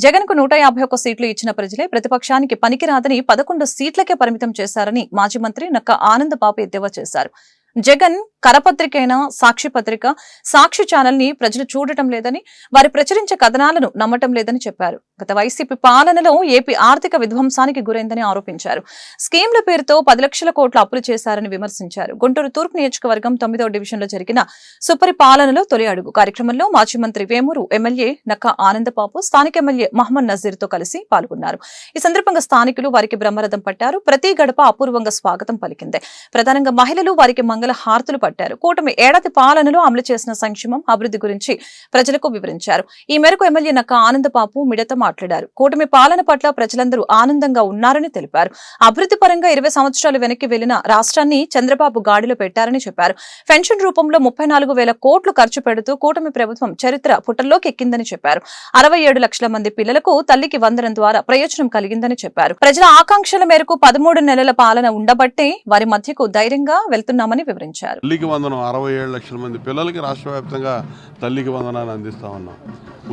జగన్ కు 151 సీట్లు ఇచ్చిన ప్రజలే ప్రతిపక్షానికి పనికిరాదని 11 సీట్లకే పరిమితం చేశారని మాజీ మంత్రి నక్క ఆనందబాబు ఎద్దేవా చేశారు. జగన్ కరపత్రికైన సాక్షి పత్రిక, సాక్షి ఛానల్ ని ప్రజలు చూడటం లేదని, వారి ప్రచురించే కథనాలను నమ్మటం లేదని చెప్పారు. గత వైసీపీ పాలనలో ఏపీ ఆర్థిక విధ్వంసానికి గురైందని ఆరోపించారు. స్కీమ్ల పేరుతో 10 లక్షల కోట్ల అప్పులు చేశారని విమర్శించారు. గుంటూరు తూర్పు నియోజకవర్గం 9వ డివిజన్లో జరిగిన సుపరిపాలనలో తొలి అడుగు కార్యక్రమంలో మాజీ మంత్రి వేమూరు ఎమ్మెల్యే నక్క ఆనందబాబు, స్థానిక ఎమ్మెల్యే మహమ్మద్ నజీర్ తో కలిసి పాల్గొన్నారు. ఈ సందర్భంగా స్థానికులు వారికి బ్రహ్మరథం పట్టారు. ప్రతి గడప అపూర్వంగా స్వాగతం పలికింది. ప్రధానంగా మహిళలు వారికి మంగళ హారతులు పట్టారు. కూటమి ఏడాది పాలనలో అమలు చేసిన సంక్షేమం, అభివృద్ధి గురించి ప్రజలకు వివరించారు. ఈ మేరకు ఎమ్మెల్యే నక్క ఆనందబాబు మీడియాతో మాట్లాడారు. కూటమి పాలన పట్ల ప్రజలందరూ ఆనందంగా ఉన్నారని తెలిపారు. అభివృద్ధి పరంగా 20 సంవత్సరాలు వెనక్కి వెళ్లిన రాష్ట్రాన్ని చంద్రబాబు గాడిలో పెట్టారని చెప్పారు. పెన్షన్ రూపంలో 34,000 కోట్లు ఖర్చు పెడుతూ కూటమి ప్రభుత్వం చరిత్ర పుటల్లోకి ఎక్కిందని చెప్పారు. 67 లక్షల మంది పిల్లలకు తల్లికి వందనం ద్వారా ప్రయోజనం కలిగిందని చెప్పారు. ప్రజల ఆకాంక్షల మేరకు 13 నెలల పాలన ఉండబట్టే వారి మధ్యకు ధైర్యంగా వెళ్తున్నామని వివరించారు. తల్లికి వందనం 67 లక్షల మంది పిల్లలకి రాష్ట్ర వ్యాప్తంగా తల్లికి వందనాన్ని అందిస్తా ఉన్నాం.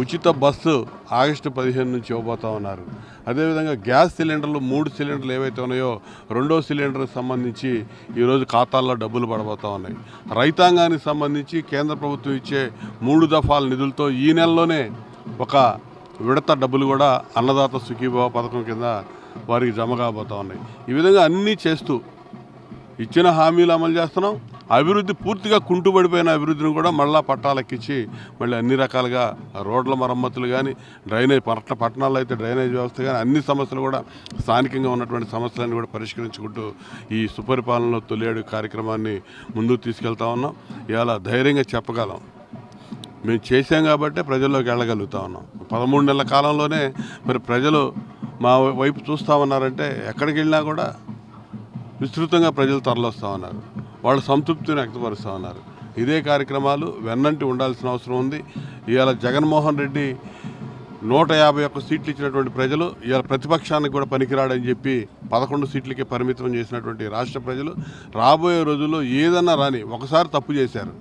ఉచిత బస్సు ఆగస్టు 15 నుంచి ఇవ్వబోతా ఉన్నారు. అదేవిధంగా గ్యాస్ సిలిండర్లు 3 సిలిండర్లు ఏవైతే ఉన్నాయో 2వ సిలిండర్కి సంబంధించి ఈరోజు ఖాతాల్లో డబ్బులు పడబోతా ఉన్నాయి. రైతాంగానికి సంబంధించి కేంద్ర ప్రభుత్వం ఇచ్చే 3 దఫాల నిధులతో ఈ నెలలోనే ఒక విడత డబ్బులు కూడా అన్నదాత సుఖీభావ పథకం కింద వారికి జమ కాబోతా ఉన్నాయి. ఈ విధంగా అన్నీ చేస్తూ ఇచ్చిన హామీలు అమలు చేస్తున్నాం. అభివృద్ధి పూర్తిగా కుంటుపడిపోయిన అభివృద్ధిని కూడా మళ్ళా పట్టాలెక్కించి మళ్ళీ అన్ని రకాలుగా రోడ్ల మరమ్మతులు కానీ, పట్టణాల్లో అయితే డ్రైనేజ్ వ్యవస్థ కానీ, అన్ని సమస్యలు కూడా స్థానికంగా ఉన్నటువంటి సమస్యలన్నీ కూడా పరిష్కరించుకుంటూ ఈ సుపరిపాలనలో తొలి కార్యక్రమాన్ని ముందుకు తీసుకెళ్తా ఉన్నాం. ఇవాళ ధైర్యంగా చెప్పగలం, మేము చేశాం కాబట్టి ప్రజల్లోకి వెళ్ళగలుగుతా ఉన్నాం. 13 నెలల కాలంలోనే మరి ప్రజలు మా వైపు చూస్తూ ఉన్నారంటే ఎక్కడికి వెళ్ళినా కూడా విస్తృతంగా ప్రజలు తరలిస్తూ ఉన్నారు. వాళ్ళు సంతృప్తిని వ్యక్తపరుస్తూ ఉన్నారు. ఇదే కార్యక్రమాలు వెన్నంటి ఉండాల్సిన అవసరం ఉంది. ఇవాళ జగన్మోహన్ రెడ్డి 151 సీట్లు ఇచ్చినటువంటి ప్రజలు ఇవాళ ప్రతిపక్షానికి కూడా పనికిరాడని చెప్పి 11 సీట్లకి పరిమితం చేసినటువంటి రాష్ట్ర ప్రజలు రాబోయే రోజుల్లో ఏదన్నా రాని ఒకసారి తప్పు చేశారు,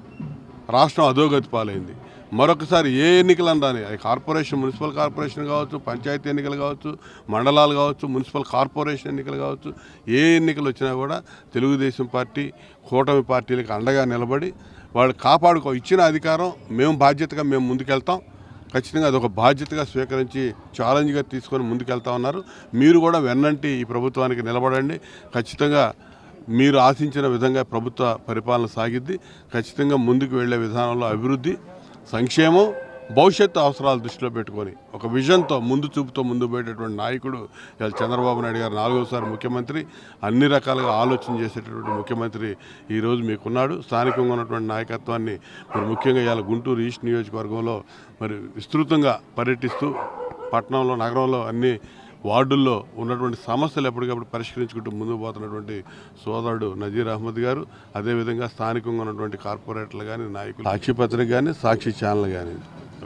రాష్ట్రం అధోగతి పాలైంది. మరొకసారి ఏ ఎన్నికలను రాని, అది కార్పొరేషన్, మున్సిపల్ కార్పొరేషన్ కావచ్చు, పంచాయతీ ఎన్నికలు కావచ్చు, మండలాలు కావచ్చు, మున్సిపల్ కార్పొరేషన్ ఎన్నికలు కావచ్చు, ఏ ఎన్నికలు వచ్చినా కూడా తెలుగుదేశం పార్టీ, కూటమి పార్టీలకు అండగా నిలబడి వాళ్ళు ఇచ్చిన అధికారం బాధ్యతగా మేము ముందుకెళ్తాం. ఖచ్చితంగా అదొక బాధ్యతగా స్వీకరించి ఛాలెంజ్గా తీసుకొని ముందుకెళ్తా ఉన్నారు. మీరు కూడా వెన్నంటి ఈ ప్రభుత్వానికి నిలబడండి. ఖచ్చితంగా మీరు ఆశించిన విధంగా ప్రభుత్వ పరిపాలన సాగిద్ది. ఖచ్చితంగా ముందుకు వెళ్లే విధానంలో అభివృద్ధి, సంక్షేమం, భవిష్యత్తు అవసరాలు దృష్టిలో పెట్టుకొని ఒక విజన్తో ముందు చూపుతో ముందు పోయేటటువంటి నాయకుడు ఇవాళ చంద్రబాబు నాయుడు గారు 4వసారి ముఖ్యమంత్రి, అన్ని రకాలుగా ఆలోచన చేసేటటువంటి ముఖ్యమంత్రి ఈరోజు మీకున్నాడు. స్థానికంగా ఉన్నటువంటి నాయకత్వాన్ని మరి ముఖ్యంగా ఇవాళ గుంటూరు ఈస్ట్ నియోజకవర్గంలో మరి విస్తృతంగా పర్యటిస్తూ పట్టణంలో, నగరంలో అన్ని వార్డుల్లో ఉన్నటువంటి సమస్యలు ఎప్పటికప్పుడు పరిష్కరించుకుంటూ ముందుకు పోతున్నటువంటి సోదరుడు నజీర్ అహ్మద్ గారు, అదేవిధంగా స్థానికంగా ఉన్నటువంటి కార్పొరేటర్లు కానీ, నాయకులు, సాక్షి పత్రిక కానీ, సాక్షి ఛానల్ కానీ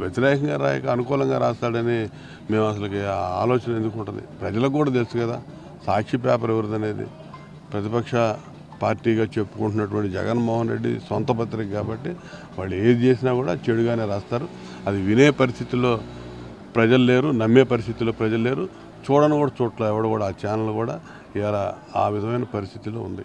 వ్యతిరేకంగా రాయక అనుకూలంగా రాస్తాడని మేము అసలు ఆలోచన ఎందుకు ఉంటుంది? ప్రజలకు కూడా తెలుసు కదా సాక్షి పేపర్ ఎవరిదనేది. ప్రతిపక్ష పార్టీగా చెప్పుకుంటున్నటువంటి జగన్మోహన్ రెడ్డి సొంత పత్రిక కాబట్టి వాళ్ళు ఏది చేసినా కూడా చెడుగానే రాస్తారు. అది వినే పరిస్థితుల్లో ప్రజలు లేరు, నమ్మే పరిస్థితుల్లో ప్రజలు లేరు, చూడని కూడా చూడలేదు ఎవడు కూడా. ఆ ఛానల్ కూడా ఇలా ఆ విధమైన పరిస్థితిలో ఉంది.